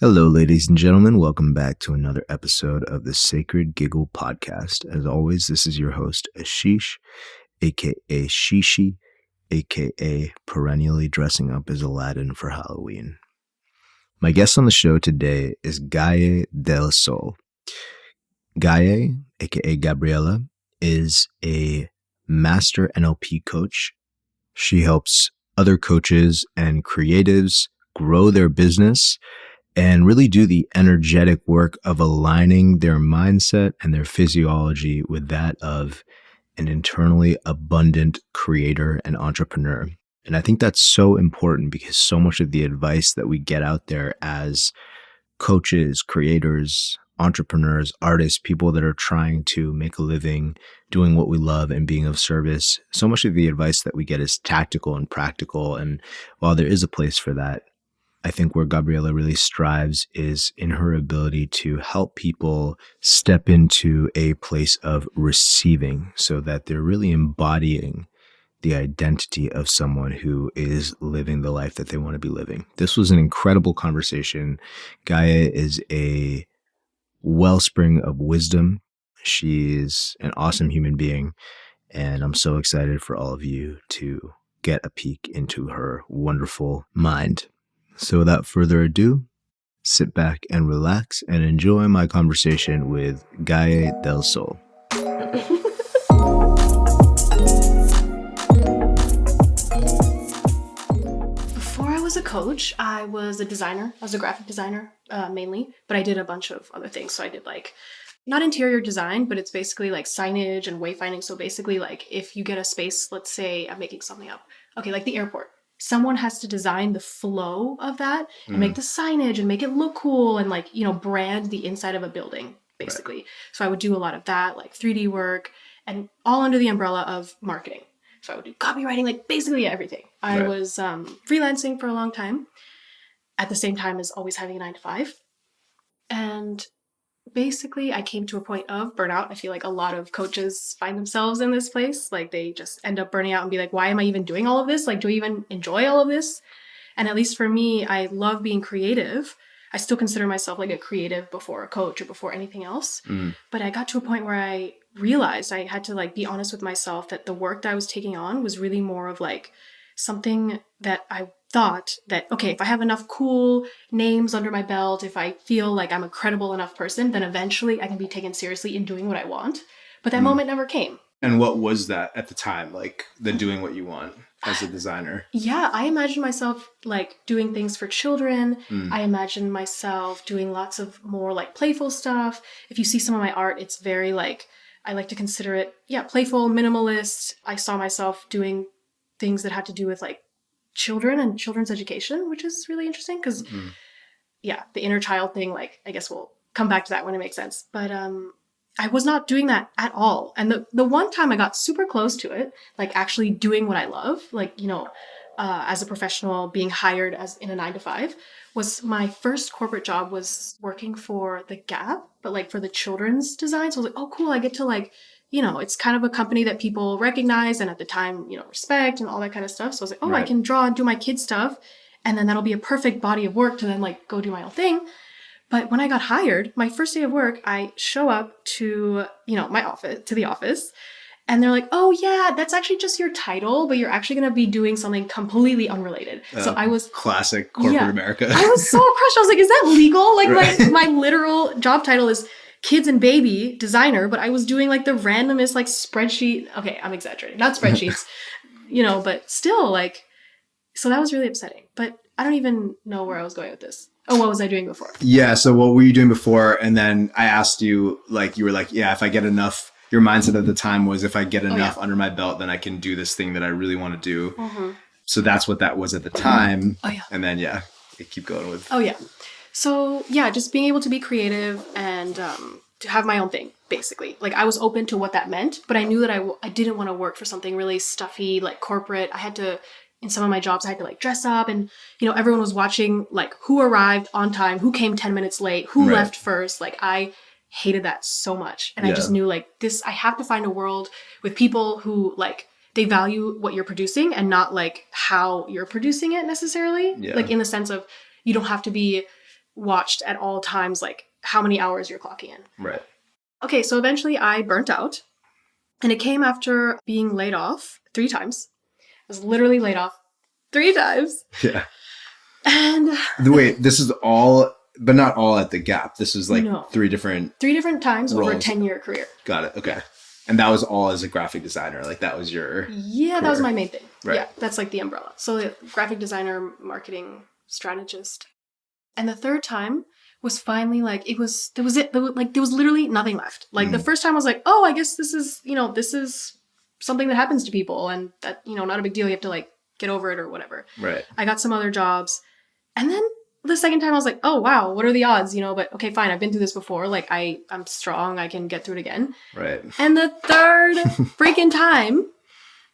Hello, ladies and gentlemen. Welcome back to another episode of the Sacred Giggle Podcast. As always, this is your host, Ashish, aka ShiShi, aka perennially dressing up as Aladdin for Halloween. My guest on the show today is Gaye Del Sol. Gaye, aka Gabriella, is a Master NLP Coach. She helps other coaches and creatives grow their business and really do the energetic work of aligning their mindset and their physiology with that of an internally abundant creator and entrepreneur. And I think that's so important because so much of the advice that we get out there as coaches, creators, entrepreneurs, artists, people that are trying to make a living doing what we love and being of service, so much of the advice that we get is tactical and practical. And while there is a place for that, I think where Gabriella really strives is in her ability to help people step into a place of receiving so that they're really embodying the identity of someone who is living the life that they want to be living. This was an incredible conversation. Gaye is a wellspring of wisdom. She's an awesome human being, and I'm so excited for all of you to get a peek into her wonderful mind. So without further ado, sit back and relax and enjoy my conversation with Gaye Del Sol. Before I was a coach, I was a designer. I was a graphic designer mainly, but I did a bunch of other things. So I did not interior design, but it's basically like signage and wayfinding. So basically like if you get a space, let's say I'm making something up. Okay, like the airport. Someone has to design the flow of that and make the signage and make it look cool and brand the inside of a building, basically. Right. So I would do a lot of that, like 3D work and all under the umbrella of marketing. So I would do copywriting, like basically everything. I was freelancing for a long time at the same time as always having a 9-to-5. And basically, I came to a point of burnout. I feel like a lot of coaches find themselves in this place. Like they just end up burning out and be like, why am I even doing all of this? Like, do I even enjoy all of this? And at least for me, I love being creative. I still consider myself like a creative before a coach or before anything else. But I got to a point where I realized I had to like be honest with myself that the work that I was taking on was really more of like something that I thought that, okay, if I have enough cool names under my belt, if I feel like I'm a credible enough person, then eventually I can be taken seriously in doing what I want. But that moment never came. And what was that at the time, like the doing what you want as a designer? Yeah, I imagined myself like doing things for children. I imagined myself doing lots of more like playful stuff. If you see some of my art, it's very like, I like to consider it, playful, minimalist. I saw myself doing things that had to do with like children and children's education, which is really interesting because the inner child thing, like I guess we'll come back to that when it makes sense. But I was not doing that at all. And the one time I got super close to it, like actually doing what I love, like, as a professional being hired as in a 9-to-5, was my first corporate job was working for the Gap, but like for the children's design. So I was like, oh, cool. I get to like, it's kind of a company that people recognize and at the time, respect and all that kind of stuff. So I was like, oh, I can draw and do my kids stuff. And then that'll be a perfect body of work to then like go do my own thing. But when I got hired, my first day of work, I show up to, my office, to the office. And they're like, oh yeah, that's actually just your title, but you're actually going to be doing something completely unrelated. So I was... Classic corporate America. I was so crushed. I was like, is that legal? Like my literal job title is kids and baby designer, but I was doing like the randomest like spreadsheet. Okay, I'm exaggerating. Not spreadsheets, but still like, so that was really upsetting. But I don't even know where I was going with this. Oh, what was I doing before? Yeah. So what were you doing before? And then I asked you, like, you were like, yeah, if I get enough, your mindset at the time was if I get enough under my belt, then I can do this thing that I really want to do. So that's what that was at the time. And then, keep going with. So just being able to be creative and to have my own thing, basically. Like I was open to what that meant, but I knew that I didn't want to work for something really stuffy, like corporate. I had to, in some of my jobs, I had to like dress up and, everyone was watching like who arrived on time, who came 10 minutes late, who left first. Like I hated that so much. And I just knew like this, I have to find a world with people who like, they value what you're producing and not like how you're producing it necessarily. Like in the sense of you don't have to be watched at all times, like how many hours you're clocking in. Right. Okay, so eventually I burnt out, and it came after being laid off 3 times. I was literally laid off 3 times. Yeah. And wait, this is all, but not all at the Gap. This is like No. 3 different times roles. over a 10-year career. Got it. Okay. And that was all as a graphic designer. Like that was your Yeah, that was my main thing. Right. Yeah, that's like the umbrella. So graphic designer, marketing strategist. And the 3rd time was finally like, there was literally nothing left. Like the first time I was like, oh, I guess this is something that happens to people, and that, not a big deal. You have to like get over it or whatever. Right. I got some other jobs. And then the second time I was like, oh, wow, what are the odds? But okay, fine. I've been through this before. Like I'm strong. I can get through it again. Right. And the 3rd freaking time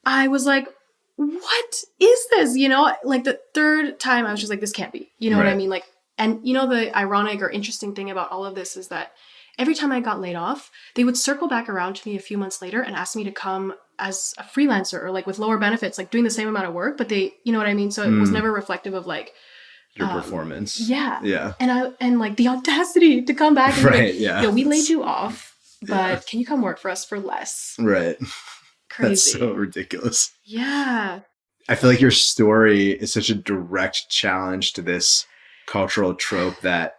I was like, what is this? Like the 3rd time I was just like, this can't be, what I mean? Like, and the ironic or interesting thing about all of this is that every time I got laid off, they would circle back around to me a few months later and ask me to come as a freelancer or like with lower benefits, like doing the same amount of work, but they, you know what I mean? So it was never reflective of like your performance. Yeah. Yeah. And like the audacity to come back and right. Like, yeah. We laid you off, but can you come work for us for less? Right. Crazy. That's so ridiculous. Yeah. I feel like your story is such a direct challenge to this cultural trope that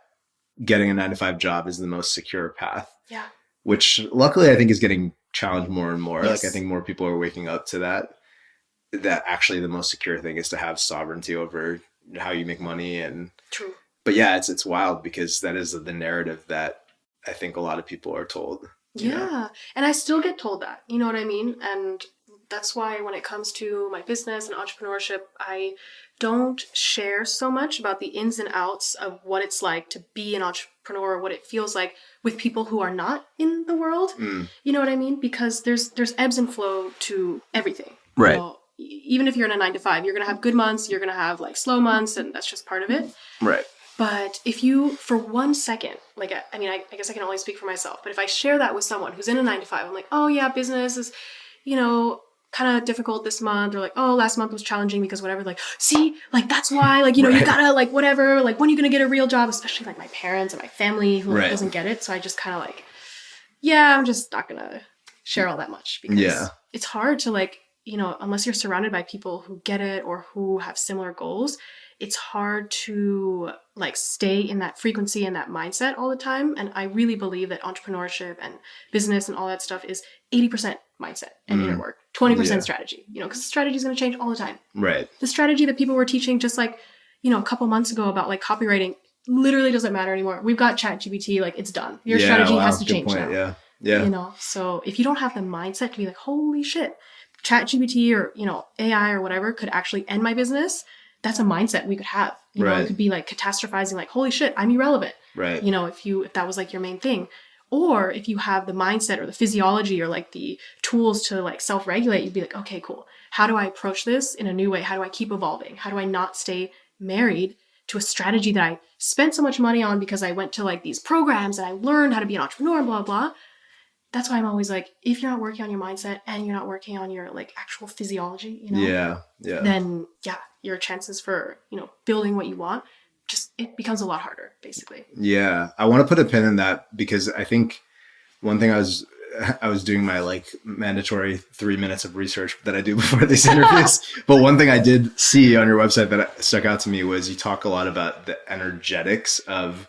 getting a 9-to-5 job is the most secure path. Yeah. Which luckily I think is getting challenged more and more. Yes. Like I think more people are waking up to that actually the most secure thing is to have sovereignty over how you make money. And True. But yeah, it's wild because that is the narrative that I think a lot of people are told. Yeah. And I still get told that, you know what I mean? And that's why when it comes to my business and entrepreneurship, I don't share so much about the ins and outs of what it's like to be an entrepreneur, what it feels like with people who are not in the world. You know what I mean? Because there's ebbs and flow to everything. Right. Even if you're in a 9-to-5, you're going to have good months, you're going to have like slow months, and that's just part of it. Right. But if you, for 1 second, like, I guess I can only speak for myself, but if I share that with someone who's in a 9-to-5, I'm like, oh yeah, business is, kind of difficult this month, or like, oh, last month was challenging because whatever, like, see, like, that's why, like, you gotta, like, whatever, like, when are you gonna get a real job, especially like my parents and my family who like, doesn't get it. So I just kind of like, yeah, I'm just not gonna share all that much because it's hard to like, unless you're surrounded by people who get it or who have similar goals, it's hard to like stay in that frequency and that mindset all the time. And I really believe that entrepreneurship and business and all that stuff is 80% mindset and inner work, 20% strategy, because strategy is going to change all the time. Right. The strategy that people were teaching just like, a couple months ago about like copywriting literally doesn't matter anymore. We've got ChatGPT, like it's done. Your strategy has to change now. Yeah. Yeah. So if you don't have the mindset to be like, holy shit, ChatGPT or, AI or whatever could actually end my business, that's a mindset we could have. It could be like catastrophizing, like, holy shit, I'm irrelevant. Right. If that was like your main thing. Or if you have the mindset or the physiology or like the tools to like self-regulate, you'd be like, okay, cool. How do I approach this in a new way? How do I keep evolving? How do I not stay married to a strategy that I spent so much money on because I went to like these programs and I learned how to be an entrepreneur, blah, blah. That's why I'm always like, if you're not working on your mindset and you're not working on your like actual physiology, then your chances for, building what you want, it becomes a lot harder, basically. Yeah. I want to put a pin in that because I think one thing I was doing my like mandatory 3 minutes of research that I do before these interviews. But one thing I did see on your website that stuck out to me was you talk a lot about the energetics of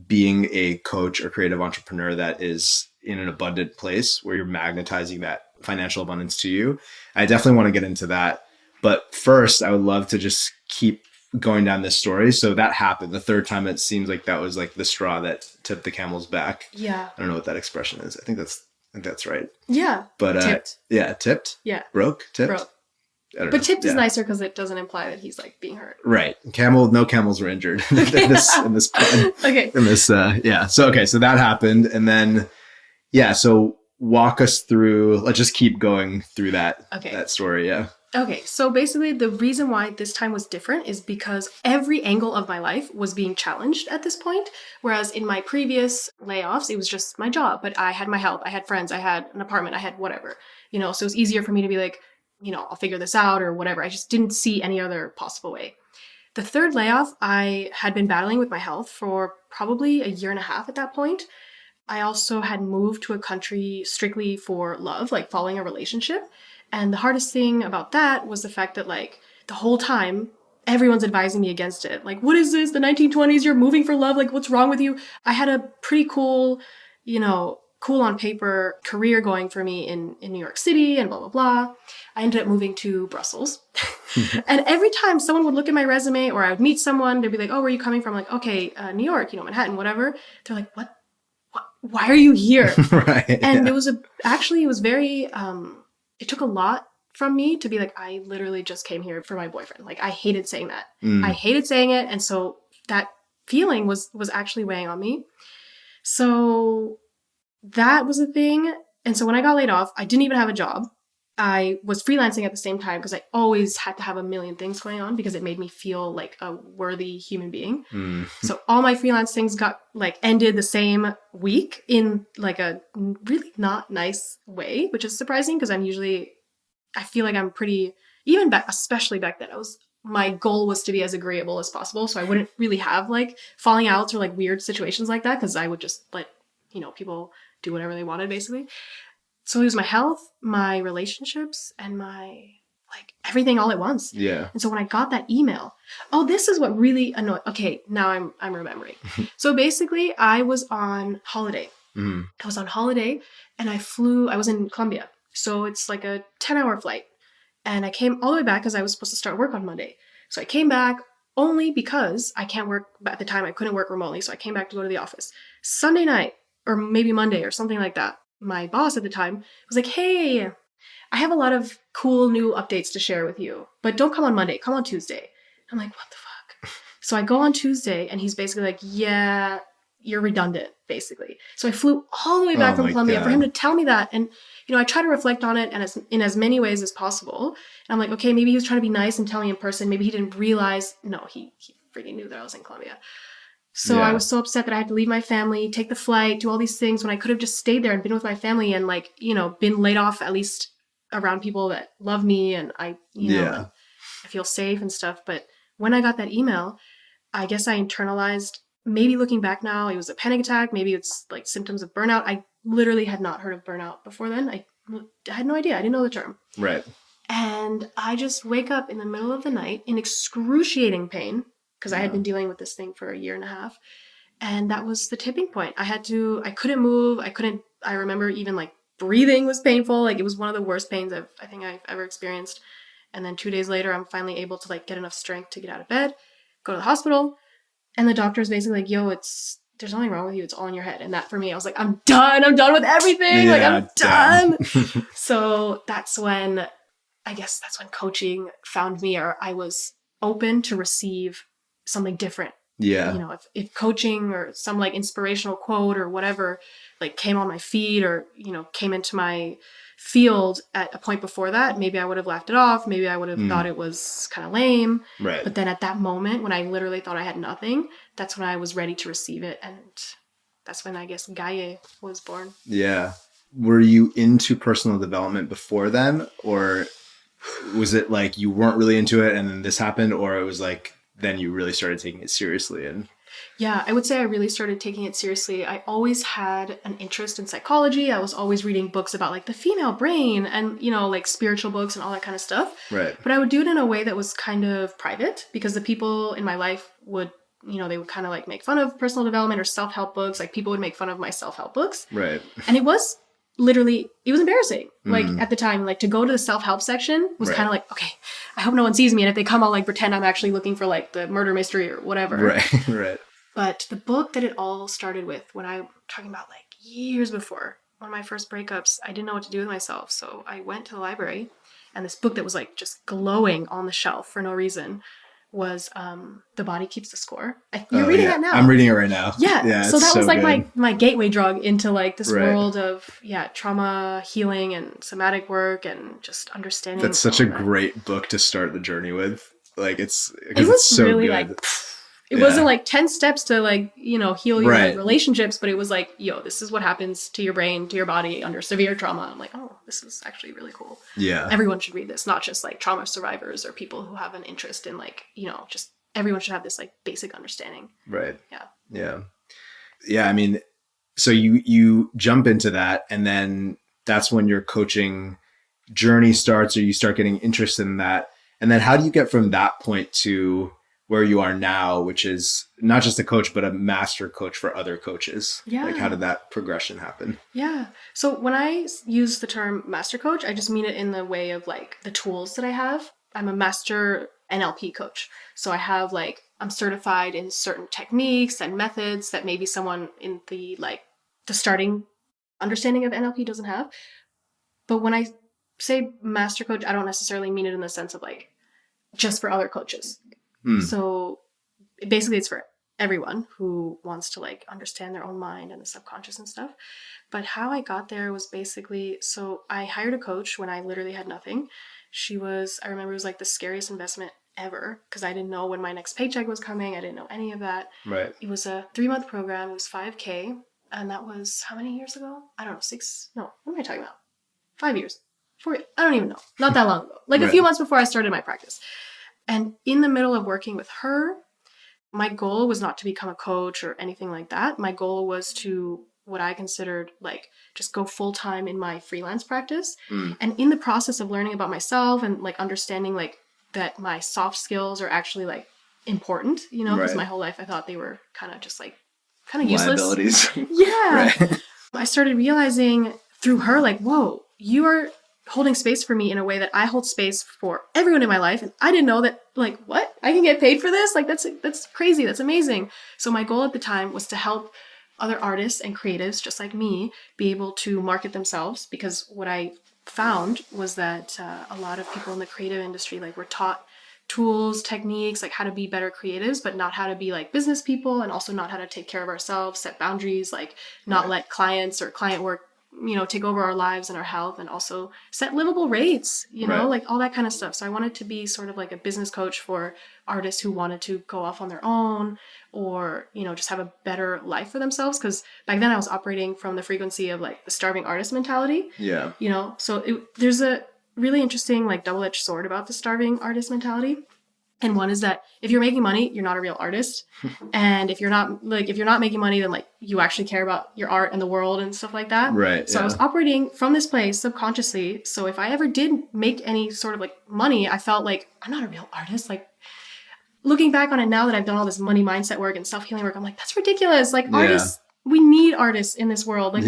being a coach or creative entrepreneur that is in an abundant place where you're magnetizing that financial abundance to you. I definitely want to get into that. But first, I would love to just keep going down this story. So that happened. The 3rd time, it seems like that was like the straw that tipped the camel's back. Yeah. I don't know what that expression is. I think that's right. Yeah. But tipped. Yeah, tipped. Yeah. Tipped. Broke. But tipped is nicer because it doesn't imply that he's like being hurt. Right. No camels were injured in this pod. Okay. So that happened. And then, so walk us through, let's just keep going through that story. Yeah. Okay, so basically the reason why this time was different is because every angle of my life was being challenged at this point. Whereas in my previous layoffs, it was just my job, but I had my help, I had friends, I had an apartment, I had whatever, so it was easier for me to be like, I'll figure this out or whatever. I just didn't see any other possible way. The third layoff, I had been battling with my health for probably a year and a half at that point. I also had moved to a country strictly for love, like following a relationship. And the hardest thing about that was the fact that like the whole time, everyone's advising me against it. Like, what is this? The 1920s, you're moving for love. Like, what's wrong with you? I had a pretty cool, cool on paper career going for me in New York City and blah, blah, blah. I ended up moving to Brussels. And every time someone would look at my resume or I would meet someone, they'd be like, oh, where are you coming from? Like, okay, New York, Manhattan, whatever. They're like, what? Why are you here? Right. And it was very, it took a lot from me to be like, I literally just came here for my boyfriend. Like, I hated saying that. I hated saying it. And so that feeling was actually weighing on me. So that was a thing. And so when I got laid off, I didn't even have a job. I was freelancing at the same time because I always had to have a million things going on because it made me feel like a worthy human being. So all my freelance things got like ended the same week in like a really not nice way, which is surprising because I feel like I'm pretty, even back, especially back then, my goal was to be as agreeable as possible. So I wouldn't really have like falling outs or like weird situations like that because I would just let, people do whatever they wanted basically. So it was my health, my relationships, and my like everything all at once. Yeah. And so when I got that email, this is what really annoyed. Okay, now I'm remembering. So basically, I was on holiday. I was on holiday, and I was in Colombia. So it's like a 10-hour flight, and I came all the way back because I was supposed to start work on Monday. So I came back only because I can't work at the time. I couldn't work remotely, so I came back to go to the office. Sunday night, or maybe Monday, or something like that. My boss at the time was like, hey, I have a lot of cool new updates to share with you, but don't come on Monday, come on Tuesday. I'm like, what the fuck? So I go on Tuesday and he's basically like, yeah, you're redundant, basically. So I flew all the way back from Colombia for him to tell me that. And, I try to reflect on it and in as many ways as possible. And I'm like, okay, maybe he was trying to be nice and tell me in person. Maybe he didn't realize, no, he freaking knew that I was in Colombia. So I was so upset that I had to leave my family, take the flight, do all these things when I could have just stayed there and been with my family and like, been laid off at least around people that love me and I feel safe and stuff. But when I got that email, I guess I internalized, maybe looking back now, it was a panic attack. Maybe it's like symptoms of burnout. I literally had not heard of burnout before then. I had no idea. I didn't know the term. Right. And I just wake up in the middle of the night in excruciating pain. Because I had been dealing with this thing for a year and a half. And that was the tipping point. I couldn't move. I remember even like breathing was painful. Like it was one of the worst pains I think I've ever experienced. And then 2 days later, I'm finally able to like get enough strength to get out of bed, go to the hospital. And the doctor's basically like, yo, there's nothing wrong with you. It's all in your head. And that for me, I was like, I'm done. I'm done with everything. Yeah, like I'm done. So that's when coaching found me, or I was open to receive something different. Yeah. If coaching or some like inspirational quote or whatever like came on my feed or, came into my field at a point before that, maybe I would have laughed it off. Maybe I would have thought it was kind of lame. Right. But then at that moment when I literally thought I had nothing, that's when I was ready to receive it. And that's when I guess Gaye was born. Yeah. Were you into personal development before then? Or was it like you weren't really into it and then this happened? Or it was like, then you really started taking it seriously? And yeah, I would say I really started taking it seriously. I always had an interest in psychology. I was always reading books about like the female brain and, like spiritual books and all that kind of stuff. Right. But I would do it in a way that was kind of private because the people in my life would, they would kind of like make fun of personal development or self-help books. Like people would make fun of my self-help books. Right. And it was embarrassing. Like at the time, like to go to the self-help section was kind of like, okay, I hope no one sees me. And if they come, I'll like pretend I'm actually looking for like the murder mystery or whatever. Right. Right. But the book that it all started with, when I'm talking about like years before, one of my first breakups, I didn't know what to do with myself. So I went to the library and this book that was like just glowing on the shelf for no reason was The Body Keeps the Score. You're reading that now. I'm reading it right now. Yeah. So that was like my gateway drug into like this world of trauma healing and somatic work and just understanding. That's such a great book to start the journey with. Like it was so really good. Like it wasn't like 10 steps to like, heal your relationships, but it was like, this is what happens to your brain, to your body under severe trauma. I'm like, oh, this is actually really cool. Yeah. Everyone should read this, not just like trauma survivors or people who have an interest in like, just everyone should have this like basic understanding. Right. Yeah. Yeah. Yeah. I mean, so you jump into that, and then that's when your coaching journey starts, or you start getting interested in that. And then how do you get from that point to where you are now, which is not just a coach, but a master coach for other coaches? Yeah. Like, how did that progression happen? Yeah. So when I use the term master coach, I just mean it in the way of like the tools that I have. I'm a master NLP coach. So I have like, I'm certified in certain techniques and methods that maybe someone in the like the starting understanding of NLP doesn't have. But when I say master coach, I don't necessarily mean it in the sense of like just for other coaches. So basically it's for everyone who wants to like understand their own mind and the subconscious and stuff. But how I got there was basically, so I hired a coach when I literally had nothing. I remember it was like the scariest investment ever because I didn't know when my next paycheck was coming. I didn't know any of that. Right. It was a 3-month program. It was $5,000. And that was how many years ago? I don't know. What am I talking about? 5 years. 4 years. I don't even know. Not that long ago. Like a few months before I started my practice. And in the middle of working with her, my goal was not to become a coach or anything like that. My goal was to what I considered like just go full time in my freelance practice. And in the process of learning about myself and like understanding like that my soft skills are actually like important, you know, because my whole life I thought they were kind of just like kind of useless. Liabilities. Yeah. I started realizing through her like, whoa, you are holding space for me in a way that I hold space for everyone in my life. And I didn't know that, like, what? I can get paid for this? Like, that's crazy. That's amazing. So my goal at the time was to help other artists and creatives just like me be able to market themselves, because what I found was that a lot of people in the creative industry like were taught tools, techniques, like how to be better creatives, but not how to be like business people, and also not how to take care of ourselves, set boundaries, like not let clients or client work, you know, take over our lives and our health, and also set livable rates, you know, like all that kind of stuff. So I wanted to be sort of like a business coach for artists who wanted to go off on their own, or, you know, just have a better life for themselves. Because back then I was operating from the frequency of like the starving artist mentality. Yeah. You know, so there's a really interesting like double-edged sword about the starving artist mentality. And one is that if you're making money, you're not a real artist. And if you're not making money, then like you actually care about your art and the world and stuff like that. Right. So I was operating from this place subconsciously. So if I ever did make any sort of like money, I felt like I'm not a real artist. Like looking back on it now that I've done all this money mindset work and self-healing work, I'm like, that's ridiculous. Like artists, we need artists in this world. Like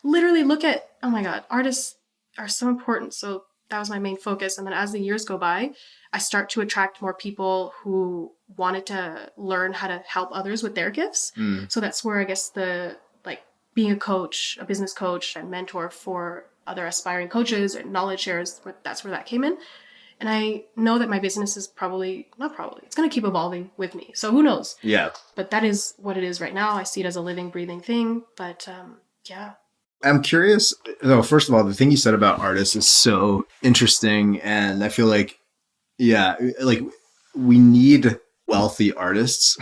literally look at, oh my God, artists are so important. So that was my main focus. And then as the years go by, I start to attract more people who wanted to learn how to help others with their gifts. So that's where I guess the like being a coach, a business coach and mentor for other aspiring coaches and knowledge shares, that's where that came in. And I know that my business is it's going to keep evolving with me. So who knows? Yeah. But that is what it is right now. I see it as a living, breathing thing. But yeah. I'm curious, though, first of all, the thing you said about artists is so interesting. And I feel like, like we need wealthy artists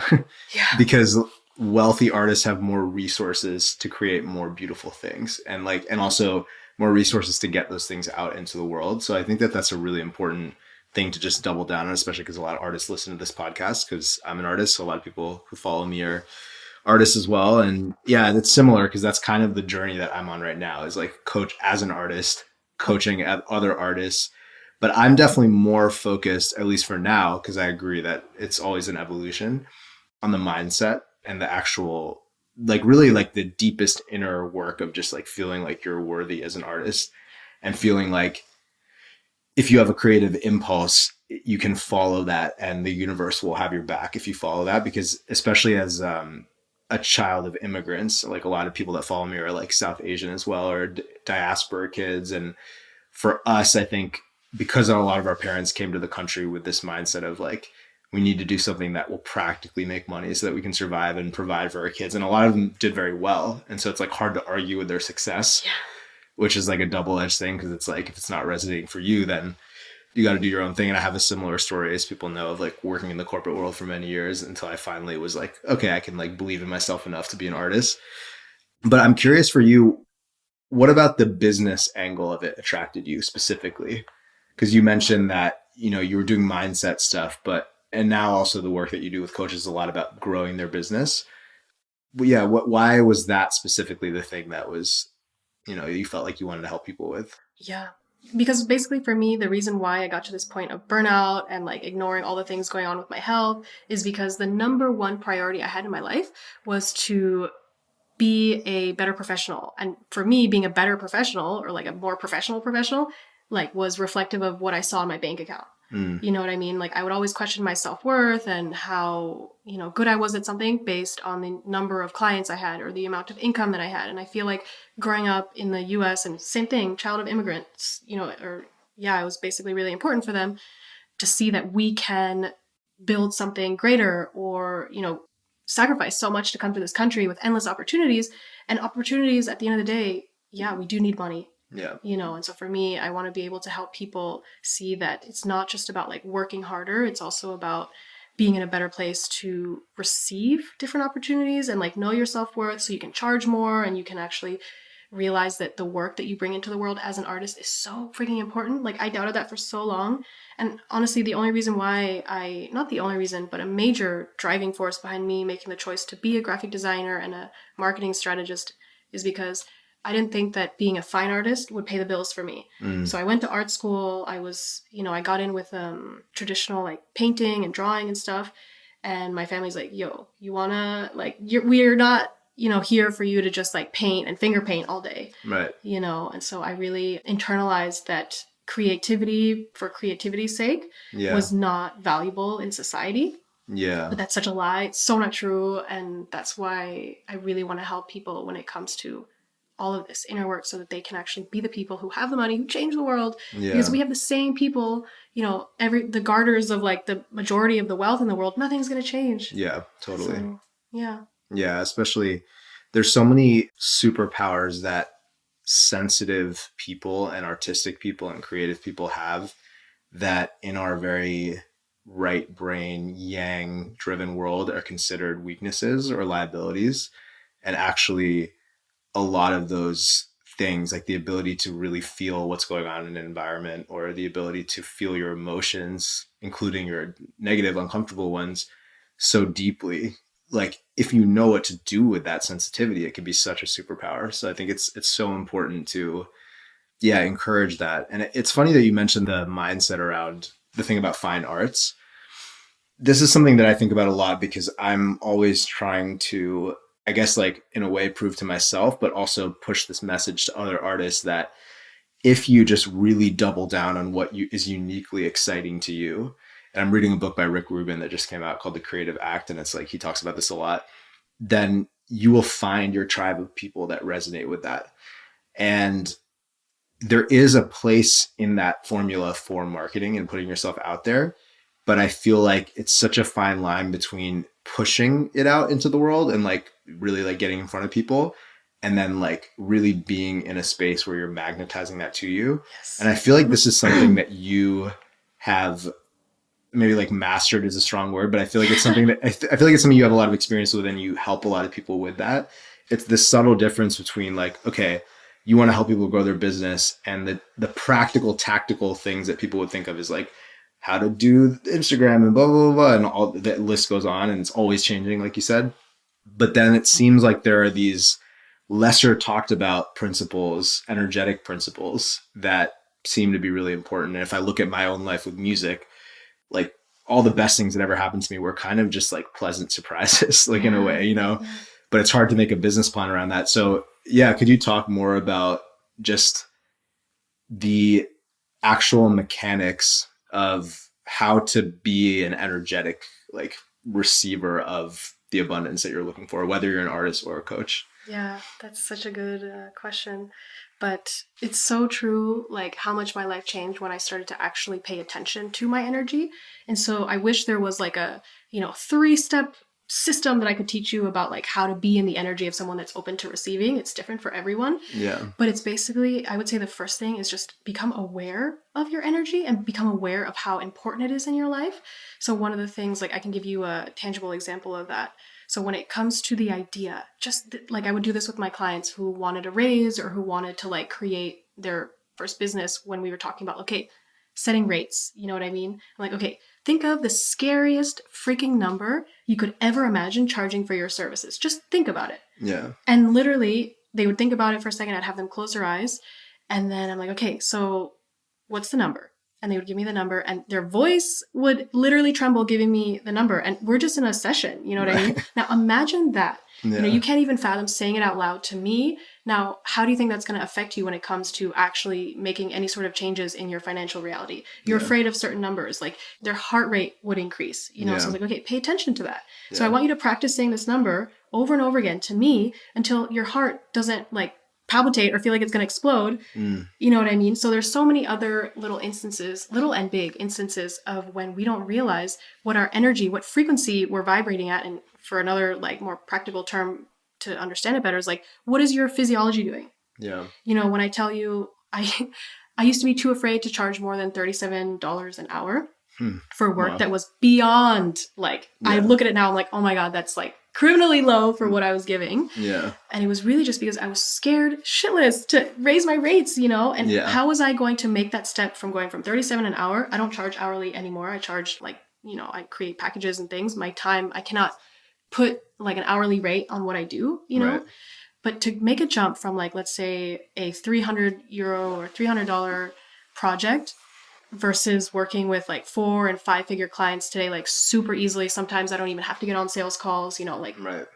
because wealthy artists have more resources to create more beautiful things, and also more resources to get those things out into the world. So I think that that's a really important thing to just double down on, especially because a lot of artists listen to this podcast, because I'm an artist. So a lot of people who follow me are artists as well. And yeah, that's similar, because that's kind of the journey that I'm on right now, is like coach as an artist, coaching at other artists. But I'm definitely more focused, at least for now, because I agree that it's always an evolution, on the mindset and the actual, like really like the deepest inner work of just like feeling like you're worthy as an artist, and feeling like if you have a creative impulse, you can follow that and the universe will have your back if you follow that. Because especially as a child of immigrants, like a lot of people that follow me are like South Asian as well, or diaspora kids. And for us, I think, because a lot of our parents came to the country with this mindset of like, we need to do something that will practically make money so that we can survive and provide for our kids. And a lot of them did very well. And so it's like hard to argue with their success, which is like a double-edged thing. Because it's like, if it's not resonating for you, then you got to do your own thing. And I have a similar story, as people know, of like working in the corporate world for many years, until I finally was like, okay, I can like believe in myself enough to be an artist. But I'm curious for you, what about the business angle of it attracted you specifically? Because you mentioned that, you know, you were doing mindset stuff, but And now also the work that you do with coaches is a lot about growing their business. But yeah, why was that specifically the thing that was, you felt like you wanted to help people with? Yeah. Because basically for me, the reason why I got to this point of burnout and like ignoring all the things going on with my health is because the number one priority I had in my life was to be a better professional. And for me, being a better professional or like a more professional, like was reflective of what I saw in my bank account. You know what I mean? Like I would always question my self-worth and how, good I was at something based on the number of clients I had or the amount of income that I had. And I feel like growing up in the US and same thing, child of immigrants, it was basically really important for them to see that we can build something greater or, sacrifice so much to come to this country with endless opportunities. And opportunities at the end of the day, yeah, we do need money. Yeah. And so for me, I want to be able to help people see that it's not just about like working harder. It's also about being in a better place to receive different opportunities and like know your self-worth so you can charge more and you can actually realize that the work that you bring into the world as an artist is so freaking important. Like I doubted that for so long. And honestly, the only reason why not the only reason, but a major driving force behind me making the choice to be a graphic designer and a marketing strategist is because I didn't think that being a fine artist would pay the bills for me. So I went to art school. I was, I got in with traditional like painting and drawing and stuff. And my family's like, yo, you wanna like, we're not, here for you to just like paint and finger paint all day. Right. And so I really internalized that creativity for creativity's sake was not valuable in society. Yeah. But that's such a lie. It's so not true. And that's why I really want to help people when it comes to all of this inner work so that they can actually be the people who have the money, who change the world. Yeah. Because we have the same people, the garters of like the majority of the wealth in the world, nothing's going to change. Yeah, totally. So, yeah. Yeah, especially there's so many superpowers that sensitive people and artistic people and creative people have that in our very right brain, yang driven world are considered weaknesses or liabilities. And actually, a lot of those things, like the ability to really feel what's going on in an environment or the ability to feel your emotions, including your negative, uncomfortable ones, so deeply. Like if you know what to do with that sensitivity, it can be such a superpower. So I think it's so important to, encourage that. And it's funny that you mentioned the mindset around the thing about fine arts. This is something that I think about a lot because I'm always trying to, I guess, like in a way, prove to myself, but also push this message to other artists that if you just really double down on what is uniquely exciting to you. And I'm reading a book by Rick Rubin that just came out called The Creative Act. And it's like, he talks about this a lot. Then you will find your tribe of people that resonate with that. And there is a place in that formula for marketing and putting yourself out there. But I feel like it's such a fine line between pushing it out into the world and like really like getting in front of people and then like really being in a space where you're magnetizing that to you. Yes. And I feel like this is something that you have maybe like mastered is a strong word, but I feel like it's something that I feel like it's something you have a lot of experience with and you help a lot of people with that. It's this subtle difference between like, okay, you want to help people grow their business and the practical, tactical things that people would think of is like how to do Instagram and blah, blah, blah, and all that list goes on and it's always changing, like you said. But then it seems like there are these lesser talked about principles, energetic principles that seem to be really important. And if I look at my own life with music, like all the best things that ever happened to me were kind of just like pleasant surprises, like in a way, but it's hard to make a business plan around that. So could you talk more about just the actual mechanics of how to be an energetic, like receiver of the abundance that you're looking for, whether you're an artist or a coach? Yeah, that's such a good question. But it's so true, like how much my life changed when I started to actually pay attention to my energy. And so I wish there was like a, 3-step system that I could teach you about like how to be in the energy of someone that's open to receiving. It's different for everyone. Yeah. But it's basically, I would say the first thing is just become aware of your energy and become aware of how important it is in your life. So one of the things, like I can give you a tangible example of that. So when it comes to the idea, just like I would do this with my clients who wanted a raise or who wanted to like create their first business when we were talking about, okay, setting rates, you know what I mean? I'm like, okay, think of the scariest freaking number you could ever imagine charging for your services. Just think about it. Yeah. And literally, they would think about it for a second. I'd have them close their eyes. And then I'm like, okay, so what's the number? And they would give me the number, and their voice would literally tremble giving me the number. And we're just in a session. You know what I mean? Now, imagine that. Yeah. You know, you can't even fathom saying it out loud to me. Now, how do you think that's going to affect you when it comes to actually making any sort of changes in your financial reality? You're afraid of certain numbers, like their heart rate would increase, you know? So I was like, okay, pay attention to that. So I want you to practice saying this number over and over again to me until your heart doesn't like palpitate or feel like it's going to explode. You know what I mean? So there's so many other little instances, little and big instances of when we don't realize what our energy, what frequency we're vibrating at. And for another like more practical term to understand it better is like, what is your physiology doing? Yeah. You know, when I tell you, I used to be too afraid to charge more than $37 an hour for work that was beyond like, I look at it now, I'm like, oh my God, that's like criminally low for what I was giving. Yeah. And it was really just because I was scared shitless to raise my rates, you know? And how was I going to make that step from going from 37 an hour? I don't charge hourly anymore. I charge like, you know, I create packages and things. My time, I cannot put like an hourly rate on what I do, you know? But to make a jump from like, let's say a €300 or $300 project versus working with like 4 and 5 figure clients today, like super easily. Sometimes I don't even have to get on sales calls, you know, like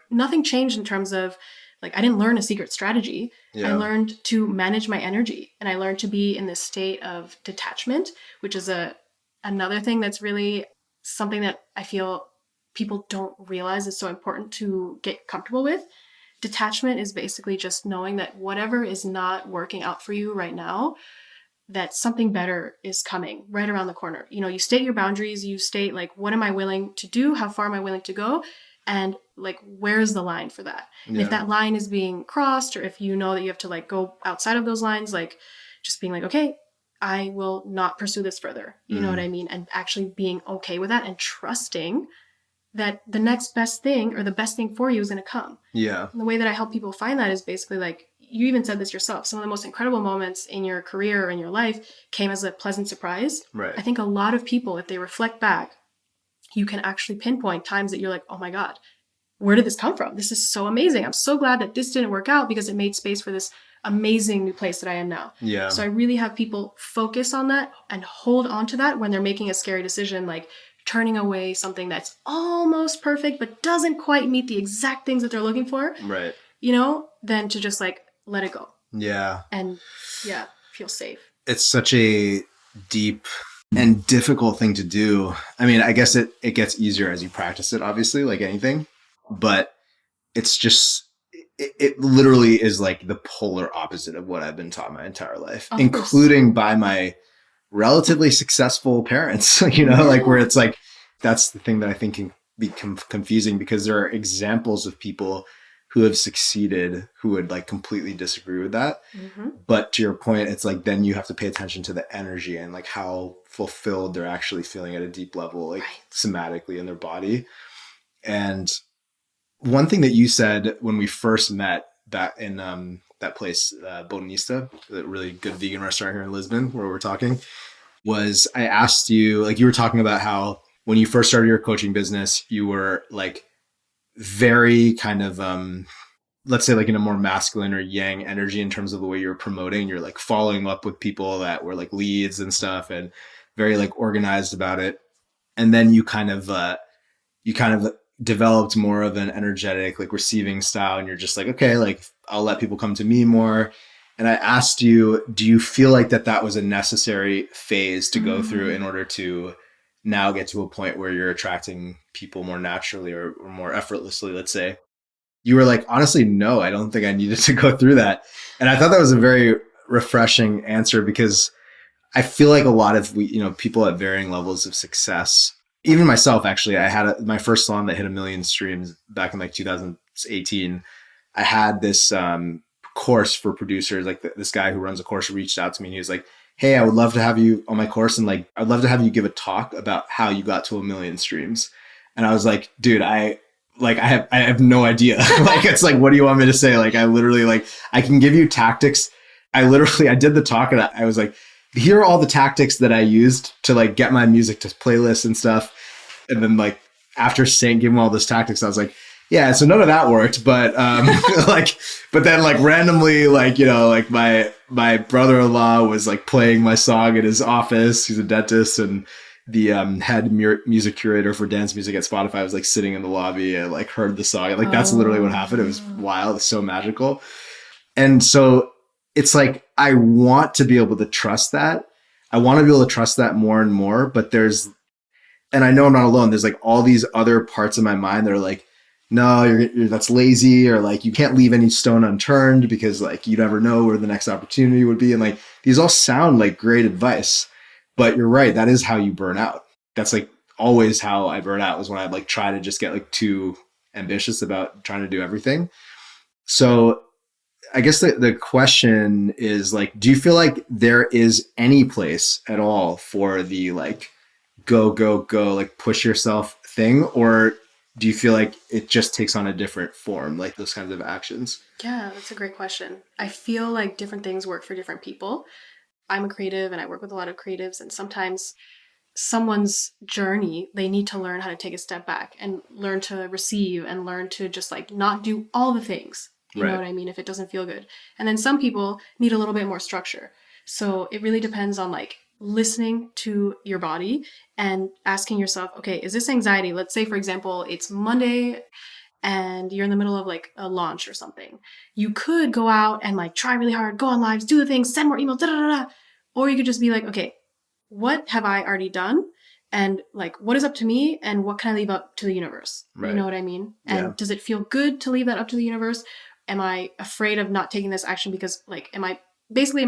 nothing changed in terms of like, I didn't learn a secret strategy. I learned to manage my energy, and I learned to be in this state of detachment, which is another thing that's really something that I feel people don't realize is so important to get comfortable with. Detachment is basically just knowing that whatever is not working out for you right now, that something better is coming right around the corner. You know, you state your boundaries, you state like, what am I willing to do? How far am I willing to go? And like, where's the line for that? And if that line is being crossed, or if you know that you have to like go outside of those lines, like just being like, okay, I will not pursue this further. You know what I mean? And actually being okay with that and trusting that the next best thing or the best thing for you is going to come. Yeah. And the way that I help people find that is basically like, you even said this yourself, some of the most incredible moments in your career or in your life came as a pleasant surprise. Right. I think a lot of people, if they reflect back, you can actually pinpoint times that you're like, oh my God, where did this come from? This is so amazing. I'm so glad that this didn't work out because it made space for this amazing new place that I am now. Yeah. So I really have people focus on that and hold on to that when they're making a scary decision, like turning away something that's almost perfect but doesn't quite meet the exact things that they're looking for. Right. You know, then to just like let it go. Yeah. And feel safe. It's such a deep and difficult thing to do. I mean, I guess it gets easier as you practice it, obviously, like anything, but it's just, it literally is like the polar opposite of what I've been taught my entire life, including by my relatively successful parents, you know, like where it's like, that's the thing that I think can become confusing because there are examples of people who have succeeded who would like completely disagree with that. Mm-hmm. But to your point, it's like, then you have to pay attention to the energy and like how fulfilled they're actually feeling at a deep level, like somatically in their body. And one thing that you said when we first met back in that place, Botanista, the really good vegan restaurant here in Lisbon, where we're talking, was I asked you, like you were talking about how when you first started your coaching business, you were like very kind of, let's say like in a more masculine or yang energy in terms of the way you're promoting. You're like following up with people that were like leads and stuff and very like organized about it. And then you kind of developed more of an energetic, like receiving style. And you're just like, okay, like I'll let people come to me more. And I asked you, do you feel like that was a necessary phase to go through in order to now get to a point where you're attracting people more naturally or more effortlessly, let's say? You were like, honestly, no, I don't think I needed to go through that. And I thought that was a very refreshing answer because I feel like a lot of people at varying levels of success, even myself, actually, I had my first salon that hit 1 million streams back in like 2018. I had this course for producers, like this guy who runs a course reached out to me and he was like, hey, I would love to have you on my course. And like, I'd love to have you give a talk about how you got to 1 million streams. And I was like, dude, I have no idea. Like, it's like, what do you want me to say? Like, I literally, like, I can give you tactics. I did the talk and I was like, here are all the tactics that I used to like get my music to playlists and stuff. And then like after saying, giving all those tactics, I was like, yeah, so none of that worked, but like, but then like randomly, like, you know, like my brother-in-law was like playing my song in his office. He's a dentist, and the head music curator for dance music at Spotify was like sitting in the lobby and like heard the song. And, like that's literally what happened. It was wild. It's so magical. And so it's like, I want to be able to trust that. I want to be able to trust that more and more, but and I know I'm not alone. There's like all these other parts of my mind that are like, no, you're that's lazy, or like you can't leave any stone unturned because like you never know where the next opportunity would be. And like these all sound like great advice, but you're right. That is how you burn out. That's like always how I burn out, was when I like try to just get like too ambitious about trying to do everything. So I guess the question is like, do you feel like there is any place at all for the like go, like push yourself thing? Or do you feel like it just takes on a different form, like those kinds of actions? Yeah, that's a great question. I feel like different things work for different people. I'm a creative and I work with a lot of creatives, and sometimes someone's journey, they need to learn how to take a step back and learn to receive and learn to just like not do all the things. You know what I mean? If it doesn't feel good. And then some people need a little bit more structure. So it really depends on like listening to your body and asking yourself, okay, is this anxiety? Let's say, for example, it's Monday and you're in the middle of like a launch or something. You could go out and like try really hard, go on lives, do the things, send more emails, da da da da. Or you could just be like, okay, what have I already done? And like, what is up to me? And what can I leave up to the universe? Right. You know what I mean? And does it feel good to leave that up to the universe? Am I afraid of not taking this action because like, am I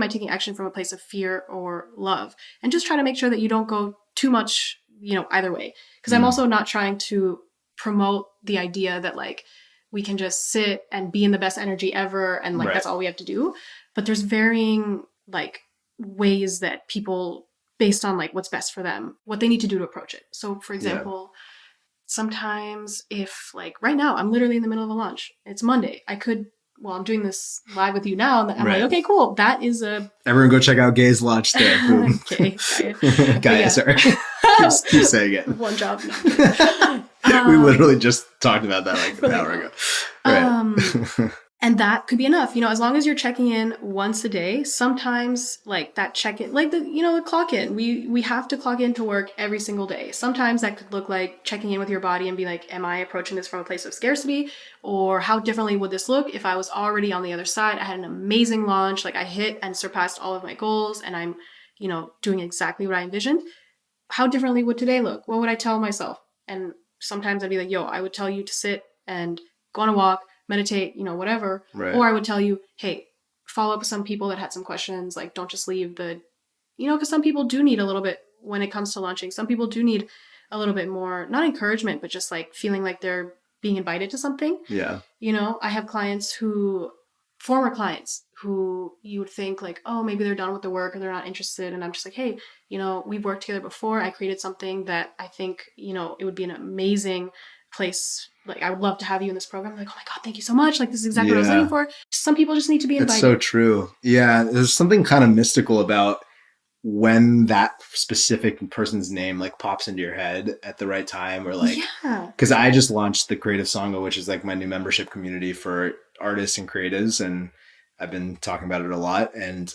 taking action from a place of fear or love? And just try to make sure that you don't go too much, you know, either way. Because I'm also not trying to promote the idea that like we can just sit and be in the best energy ever and like that's all we have to do. But there's varying like ways that people, based on like what's best for them, what they need to do to approach it. So for example, sometimes if like right now I'm literally in the middle of a launch, it's Monday, I'm doing this live with you now, and I'm like, okay, cool. That is everyone go check out Gaye's launch there. Boom. Gaye, sorry. keep saying it. One job. We literally just talked about that like an hour ago. Right. And that could be enough, you know, as long as you're checking in once a day. Sometimes like that check in, like the clock in, we have to clock in to work every single day. Sometimes that could look like checking in with your body and be like, am I approaching this from a place of scarcity? Or how differently would this look if I was already on the other side? I had an amazing launch, like I hit and surpassed all of my goals and I'm, you know, doing exactly what I envisioned. How differently would today look? What would I tell myself? And sometimes I'd be like, I would tell you to sit and go on a walk, meditate, you know, whatever. Right. Or I would tell you, hey, follow up with some people that had some questions. Like, don't just leave because some people do need a little bit when it comes to launching. Some people do need a little bit more, not encouragement, but just like feeling like they're being invited to something. Yeah. You know, I have former clients who you would think like, oh, maybe they're done with the work or they're not interested. And I'm just like, hey, you know, we've worked together before. I created something that I think, you know, it would be an amazing place. Like, I would love to have you in this program. I'm like, oh my God, thank you so much. Like, this is exactly what I was looking for. Some people just need to be invited. It's so true. Yeah. There's something kind of mystical about when that specific person's name like pops into your head at the right time, or like, because I just launched the Creative Sangha, which is like my new membership community for artists and creatives. And I've been talking about it a lot. And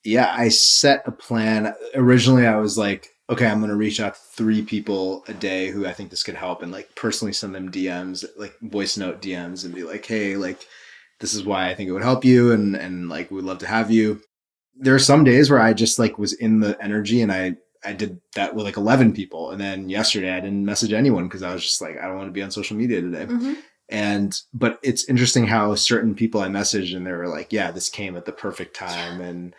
I set a plan. Originally, I was like, okay, I'm going to reach out to 3 people a day who I think this could help, and like personally send them DMs, like voice note DMs, and be like, hey, like, this is why I think it would help you. And like, we'd love to have you. There are some days where I just like was in the energy, and I did that with like 11 people. And then yesterday I didn't message anyone because I was just like, I don't want to be on social media today. Mm-hmm. But it's interesting how certain people I messaged and they were like, yeah, this came at the perfect time. And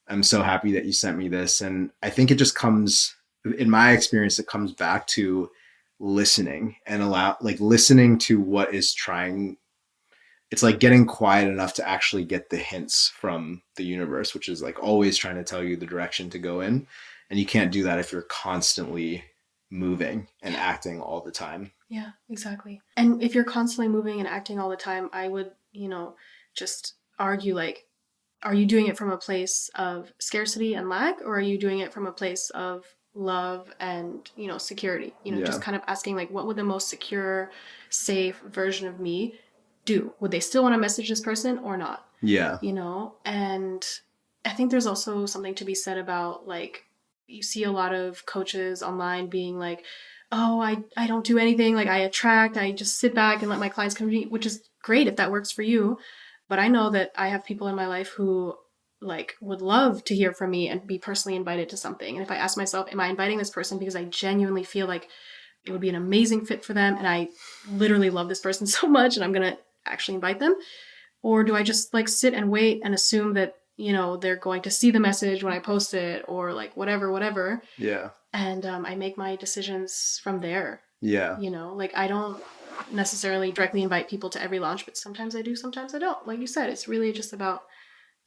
I'm so happy that you sent me this. And I think it just comes, in my experience, it comes back to listening and listening to what is trying. It's like getting quiet enough to actually get the hints from the universe, which is like always trying to tell you the direction to go in. And you can't do that if you're constantly moving and acting all the time. Yeah, exactly. And if you're constantly moving and acting all the time, I would, just argue like are you doing it from a place of scarcity and lack, or are you doing it from a place of love and, security? Just kind of asking like, what would the most secure, safe version of me do? Would they still want to message this person or not? Yeah. And I think there's also something to be said about like, you see a lot of coaches online being like, oh, I don't do anything. Like I just sit back and let my clients come to me, which is great if that works for you. But I know that I have people in my life who like would love to hear from me and be personally invited to something. And if I ask myself, am I inviting this person because I genuinely feel like it would be an amazing fit for them and I literally love this person so much and I'm going to actually invite them? Or do I just like sit and wait and assume that, they're going to see the message when I post it or like whatever. Yeah. And I make my decisions from there. Yeah. Like I don't necessarily directly invite people to every launch, but sometimes I do, sometimes I don't. Like you said, it's really just about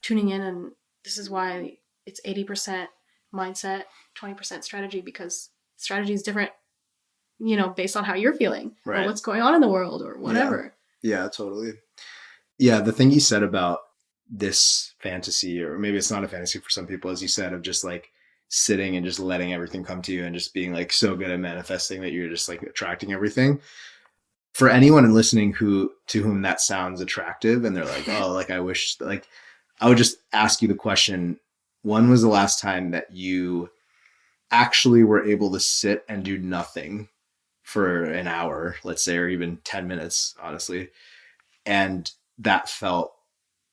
tuning in. And this is why it's 80% mindset, 20% strategy, because strategy is different, based on how you're feeling or what's going on in the world or whatever. Yeah, totally. Yeah, the thing you said about this fantasy, or maybe it's not a fantasy for some people, as you said, of just like sitting and just letting everything come to you and just being like so good at manifesting that you're just like attracting everything. For anyone listening to whom that sounds attractive and they're like, oh, like I wish, like I would just ask you the question, when was the last time that you actually were able to sit and do nothing for an hour, let's say, or even 10 minutes, honestly, and that felt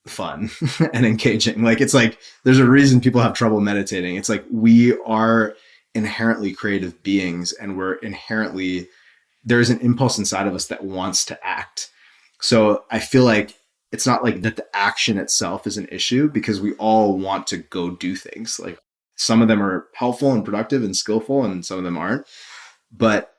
fun and engaging? Like, it's like, there's a reason people have trouble meditating. It's like, we are inherently creative beings and there's an impulse inside of us that wants to act. So I feel like it's not like that the action itself is an issue, because we all want to go do things. Like some of them are helpful and productive and skillful and some of them aren't. But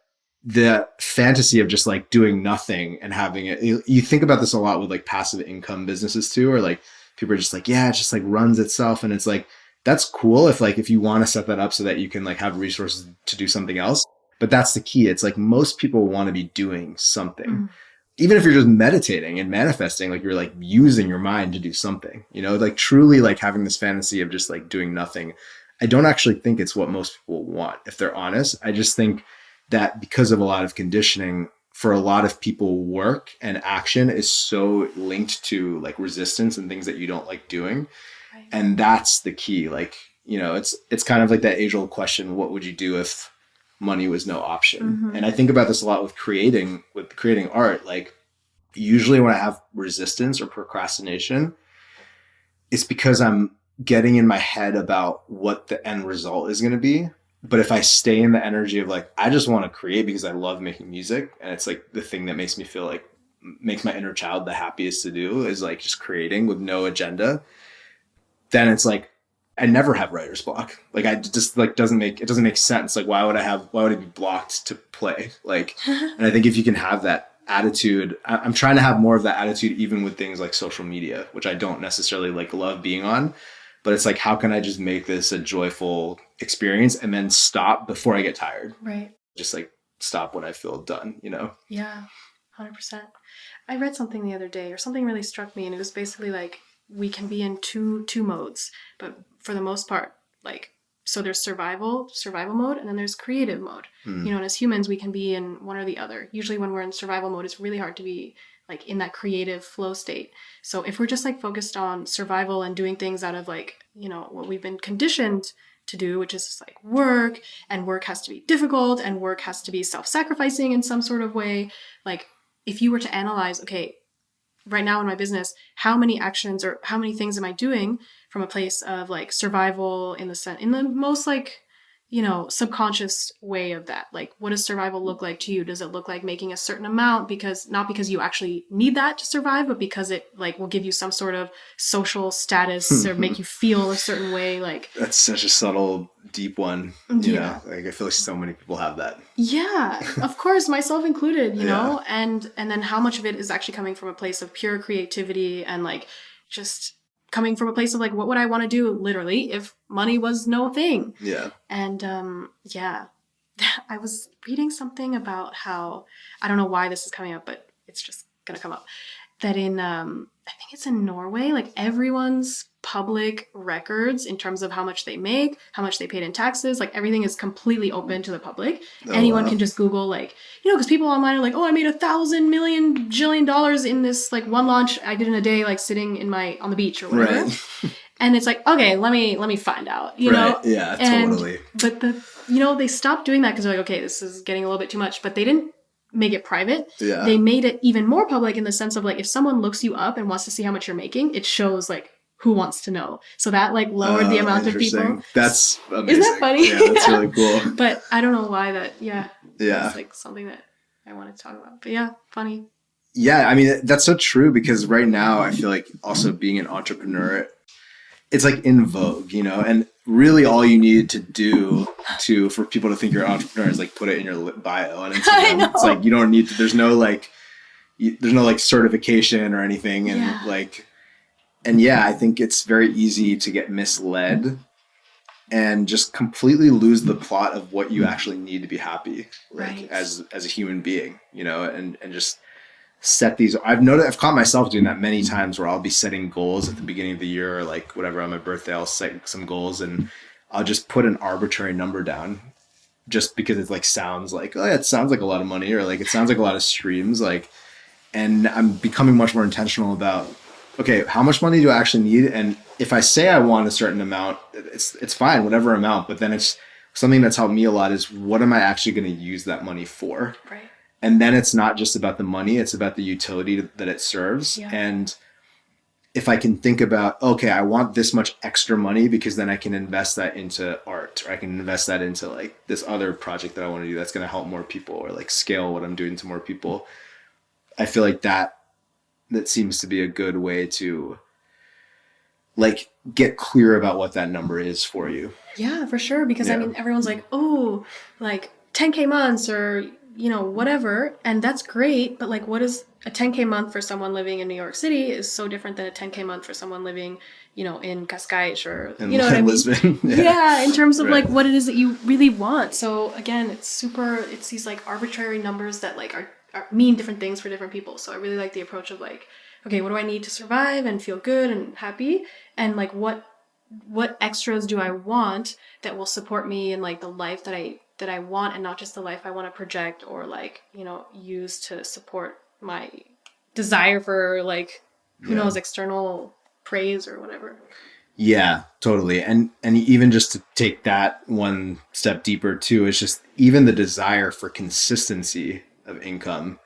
the fantasy of just like doing nothing and having it, you think about this a lot with like passive income businesses too, or like people are just like, yeah, it just like runs itself. And it's like, that's cool if you want to set that up so that you can like have resources to do something else. But that's the key. It's like most people want to be doing something. Even if you're just meditating and manifesting, like you're like using your mind to do something, like truly like having this fantasy of just like doing nothing. I don't actually think it's what most people want, if they're honest. I just think that because of a lot of conditioning, for a lot of people, work and action is so linked to like resistance and things that you don't like doing. Right. And that's the key. Like, it's kind of like that age-old question, what would you do if money was no option? And I think about this a lot with creating art. Like usually when I have resistance or procrastination, it's because I'm getting in my head about what the end result is going to be. But if I stay in the energy of like, I just want to create because I love making music, and it's like the thing that makes me feel like, makes my inner child the happiest to do is like just creating with no agenda, then it's like, I never have writer's block. Like I just like, it doesn't make sense. Like why would it be blocked to play? Like, and I think if you can have that attitude, I'm trying to have more of that attitude, even with things like social media, which I don't necessarily like love being on, but it's like, how can I just make this a joyful experience and then stop before I get tired? Right. Just like stop when I feel done, Yeah, 100%. I read something the other day, or something really struck me, and it was basically like, we can be in two modes, but for the most part, like, so there's survival mode, and then there's creative mode. And as humans, we can be in one or the other. Usually when we're in survival mode, it's really hard to be like in that creative flow state. So if we're just like focused on survival and doing things out of like, what we've been conditioned to do, which is just like work, and work has to be difficult, and work has to be self-sacrificing in some sort of way. Like if you were to analyze, okay, right now in my business, how many actions or how many things am I doing from a place of like survival in the most like, subconscious way of that? Like, what does survival look like to you? Does it look like making a certain amount not because you actually need that to survive, but because it like will give you some sort of social status or make you feel a certain way? Like, that's such a subtle, deep one. Yeah. Like I feel like so many people have that. Yeah, of course, myself included, know, and then how much of it is actually coming from a place of pure creativity and like just coming from a place of like, what would I want to do literally if money was no thing? Yeah. And I was reading something about how, I don't know why this is coming up, but it's just going to come up. that in, I think it's in Norway, like everyone's public records in terms of how much they make, how much they paid in taxes, like everything is completely open to the public. Anyone can just Google, like, because people online are like, oh, I made $1,000,000,000,000,000 in this like one launch I did in a day, like sitting on the beach or whatever. Right. And it's like, okay, let me find out, you know? Yeah, and, totally. But they stopped doing that because they're like, okay, this is getting a little bit too much. But they didn't make it private. Yeah. They made it even more public in the sense of like, if someone looks you up and wants to see how much you're making, it shows like who wants to know. So that like lowered the amount of people. That's amazing. Isn't that funny? Yeah, that's really cool. But I don't know why that. Yeah. Yeah. It's like something that I want to talk about. But yeah, funny. Yeah, I mean, that's so true because right now I feel like also being an entrepreneur, it's like in vogue, and really all you need to do for people to think you're an entrepreneur is like put it in your bio on Instagram. I know. It's like you don't need to, there's no like certification or anything. And I think it's very easy to get misled and just completely lose the plot of what you actually need to be happy, like Right. as a human being, and just set these. I've caught myself doing that many times where I'll be setting goals at the beginning of the year or like whatever on my birthday, I'll set some goals and I'll just put an arbitrary number down just because it like sounds like, oh yeah, it sounds like a lot of money or like it sounds like a lot of streams, like, and I'm becoming much more intentional about, okay, how much money do I actually need? And if I say I want a certain amount, it's fine, whatever amount, but then it's something that's helped me a lot is what am I actually going to use that money for? Right. And then it's not just about the money, it's about the utility that it serves. Yeah. And if I can think about, okay, I want this much extra money because then I can invest that into art, or I can invest that into like this other project that I want to do that's going to help more people or like scale what I'm doing to more people. I feel like that seems to be a good way to like get clear about what that number is for you. Yeah, for sure. Because Yeah. I mean, everyone's like, oh, like 10K months or, whatever. And that's great. But like, what is a 10K month for someone living in New York City is so different than a 10K month for someone living, in Cascais or, And you know what I mean? Lisbon. Yeah, in terms of Right. like what it is that you really want. So again, it's these like arbitrary numbers that like are mean different things for different people. So I really like the approach of like, okay, what do I need to survive and feel good and happy? And like what extras do I want that will support me in like the life that I want, and not just the life I want to project or like, use to support my desire for like, who knows, external praise or whatever. Yeah, totally. And even just to take that one step deeper too, it's just even the desire for consistency of income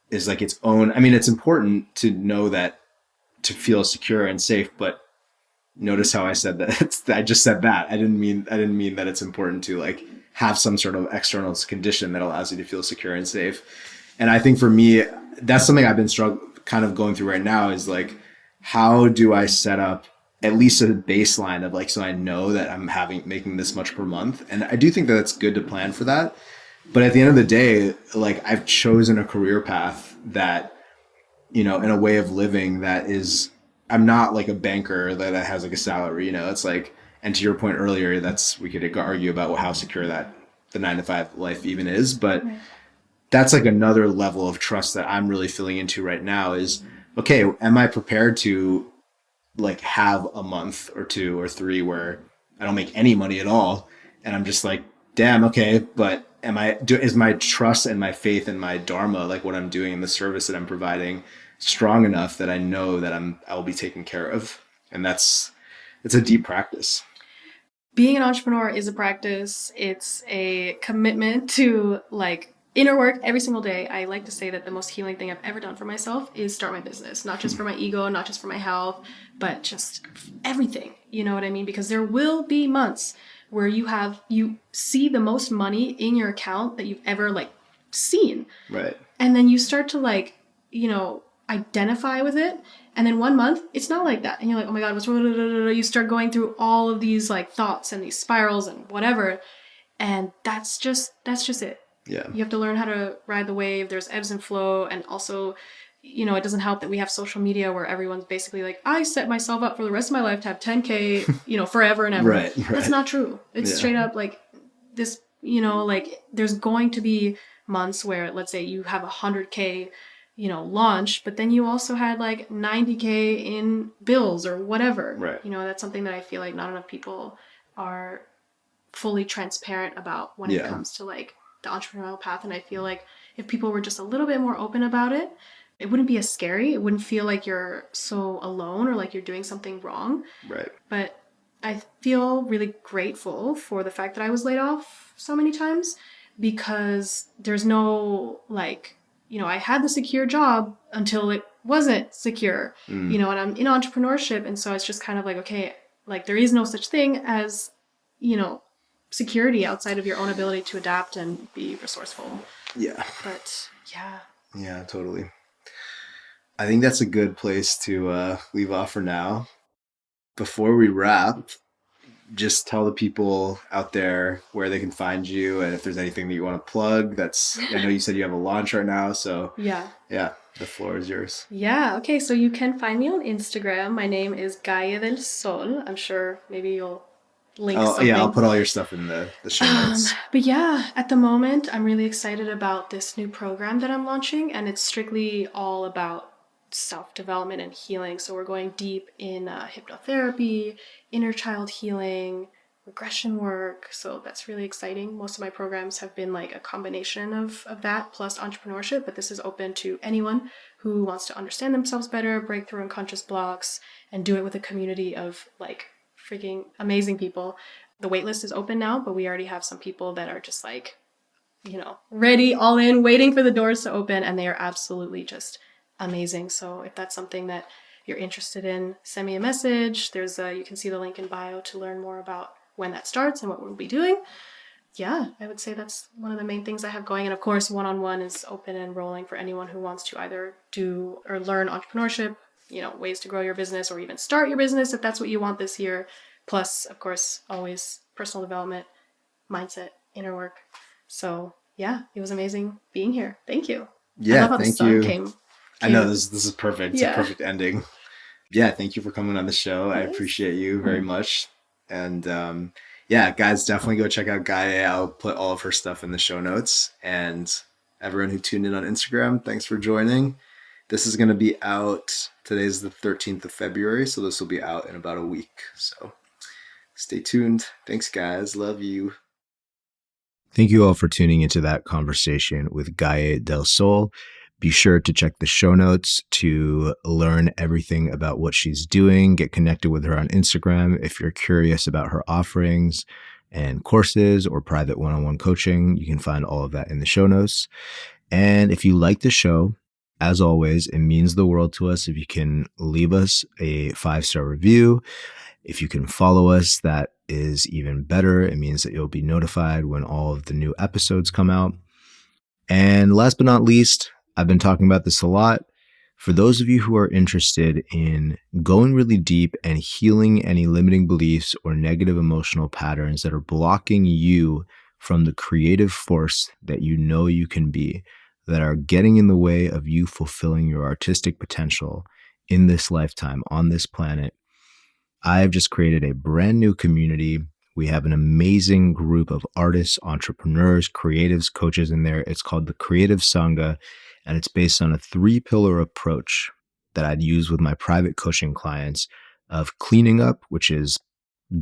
is like its own. I mean, it's important to know that, to feel secure and safe, but notice how I said that. I just said that. I didn't mean that it's important to like have some sort of external condition that allows you to feel secure and safe. And I think for me, that's something I've been kind of going through right now is like, how do I set up at least a baseline of like, so I know that I'm making this much per month. And I do think that it's good to plan for that. But at the end of the day, like I've chosen a career path that, in a way of living that is, I'm not like a banker that has like a salary, it's like, and to your point earlier, we could argue about how secure that the 9-to-5 life even is, but right. That's like another level of trust that I'm really filling into right now is, okay, am I prepared to like have a month or 2 or 3 where I don't make any money at all? And I'm just like, damn, okay, but is my trust and my faith and my dharma, like what I'm doing and the service that I'm providing, strong enough that I know that I will be taken care of? And it's a deep practice. Being an entrepreneur is a practice. It's a commitment to like inner work every single day. I like to say that the most healing thing I've ever done for myself is start my business, not just for my ego, not just for my health, but just everything. You know what I mean? Because there will be months where you see the most money in your account that you've ever like seen. Right. And then you start to like, identify with it. And then one month, it's not like that. And you're like, oh my God, what's wrong? You start going through all of these like thoughts and these spirals and whatever. And that's just it. Yeah. You have to learn how to ride the wave. There's ebbs and flow. And also, it doesn't help that we have social media where everyone's basically like, I set myself up for the rest of my life to have 10K, forever and ever. Right. That's not true. It's straight up like this, like there's going to be months where, let's say you have 100K launch, but then you also had like 90K in bills or whatever. Right. That's something that I feel like not enough people are fully transparent about when it comes to like the entrepreneurial path. And I feel like if people were just a little bit more open about it, it wouldn't be as scary. It wouldn't feel like you're so alone or like you're doing something wrong. Right. But I feel really grateful for the fact that I was laid off so many times, because there's no like, I had the secure job until it wasn't secure, and I'm in entrepreneurship. And so it's just kind of like, okay, like there is no such thing as, security outside of your own ability to adapt and be resourceful. Yeah. But yeah. Yeah, totally. I think that's a good place to leave off for now. Before we wrap, just tell the people out there where they can find you, and if there's anything that you want to plug. I know you said you have a launch right now, so yeah, the floor is yours. Yeah, okay, so you can find me on Instagram. My name is Gaye Del Sol. I'm sure maybe you'll link something. Yeah, I'll put all your stuff in the show notes. But yeah, at the moment, I'm really excited about this new program that I'm launching, and it's strictly all about self-development and healing. So we're going deep in hypnotherapy, inner child healing, regression work. So that's really exciting. Most of my programs have been like a combination of that plus entrepreneurship, but this is open to anyone who wants to understand themselves better, break through unconscious blocks, and do it with a community of like freaking amazing people. The waitlist is open now, but we already have some people that are just like, ready, all in, waiting for the doors to open, and they are absolutely just amazing. So if that's something that you're interested in, send me a message. You can see the link in bio to learn more about when that starts and what we'll be doing. Yeah, I would say that's one of the main things I have going. And of course, one-on-one is open and rolling for anyone who wants to either do or learn entrepreneurship, ways to grow your business, or even start your business if that's what you want this year. Plus, of course, always personal development, mindset, inner work. So yeah, it was amazing being here. Thank you. Yeah, I love how thank the sun you. Came. I know this is perfect. It's a perfect ending. Yeah, thank you for coming on the show. Yes. I appreciate you very much. And guys, definitely go check out Gaye. I'll put all of her stuff in the show notes. And everyone who tuned in on Instagram, thanks for joining. This is going to be out. Today's the 13th of February, so this will be out in about a week. So stay tuned. Thanks, guys. Love you. Thank you all for tuning into that conversation with Gaye Del Sol. Be sure to check the show notes to learn everything about what she's doing. Get connected with her on Instagram. If you're curious about her offerings and courses or private one-on-one coaching, you can find all of that in the show notes. And if you like the show, as always, it means the world to us if you can leave us a 5-star review. If you can follow us, that is even better. It means that you'll be notified when all of the new episodes come out. And last but not least, I've been talking about this a lot. For those of you who are interested in going really deep and healing any limiting beliefs or negative emotional patterns that are blocking you from the creative force that you know you can be, that are getting in the way of you fulfilling your artistic potential in this lifetime, on this planet, I've just created a brand new community. We have an amazing group of artists, entrepreneurs, creatives, coaches in there. It's called the Creative Sangha, and it's based on a 3-pillar approach that I'd use with my private coaching clients of cleaning up, which is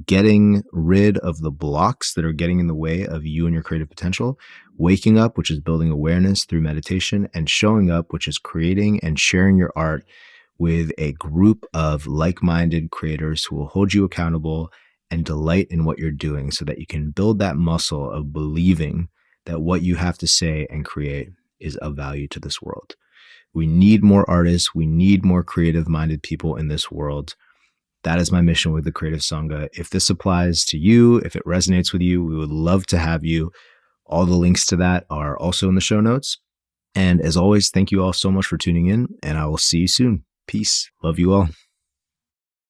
getting rid of the blocks that are getting in the way of you and your creative potential, waking up, which is building awareness through meditation, and showing up, which is creating and sharing your art with a group of like-minded creators who will hold you accountable and delight in what you're doing so that you can build that muscle of believing that what you have to say and create is of value to this world. We need more artists. We need more creative-minded people in this world. That is my mission with the Creative Sangha. If this applies to you, if it resonates with you, we would love to have you. All the links to that are also in the show notes. And as always, thank you all so much for tuning in, and I will see you soon. Peace. Love you all.